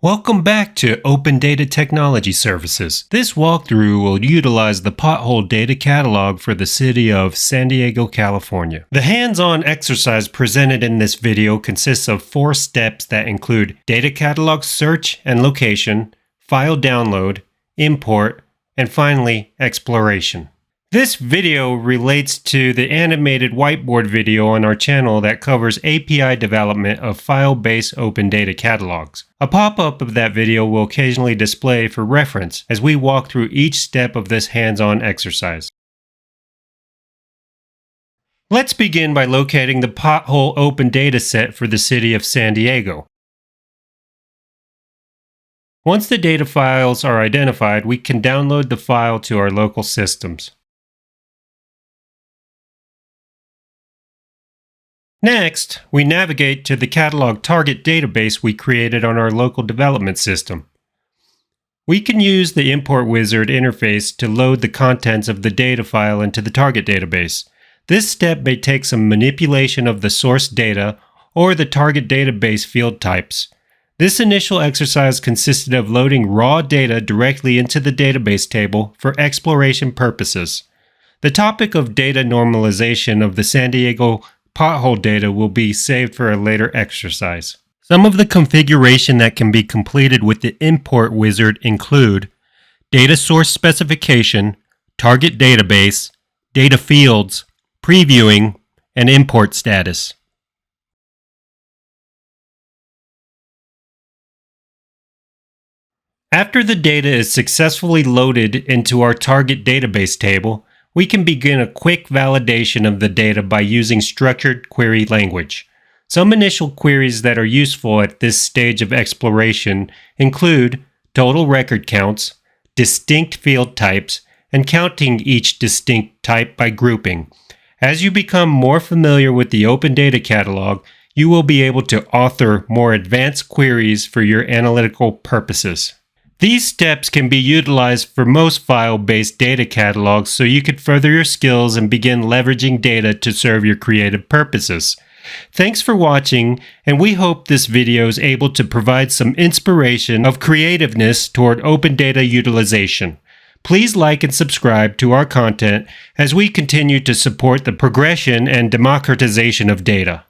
Welcome back to Open Data Technology Services. This walkthrough will utilize the Pothole Data Catalog for the city of San Diego, California. The hands-on exercise presented in this video consists of 4 steps that include data catalog search and location, file download, import, and finally, exploration. This video relates to the animated whiteboard video on our channel that covers API development of file-based open data catalogs. A pop-up of that video will occasionally display for reference as we walk through each step of this hands-on exercise. Let's begin by locating the Pothole Open Data set for the city of San Diego. Once the data files are identified, we can download the file to our local systems. Next, we navigate to the catalog target database we created on our local development system. We can use the import wizard interface to load the contents of the data file into the target database. This step may take some manipulation of the source data or the target database field types. This initial exercise consisted of loading raw data directly into the database table for exploration purposes. The topic of data normalization of the San Diego Pothole data will be saved for a later exercise. Some of the configuration that can be completed with the import wizard include data source specification, target database, data fields, previewing, and import status. After the data is successfully loaded into our target database table, we can begin a quick validation of the data by using structured query language. Some initial queries that are useful at this stage of exploration include total record counts, distinct field types, and counting each distinct type by grouping. As you become more familiar with the Open Data Catalog, you will be able to author more advanced queries for your analytical purposes. These steps can be utilized for most file-based data catalogs so you could further your skills and begin leveraging data to serve your creative purposes. Thanks for watching, and we hope this video is able to provide some inspiration of creativeness toward open data utilization. Please like and subscribe to our content as we continue to support the progression and democratization of data.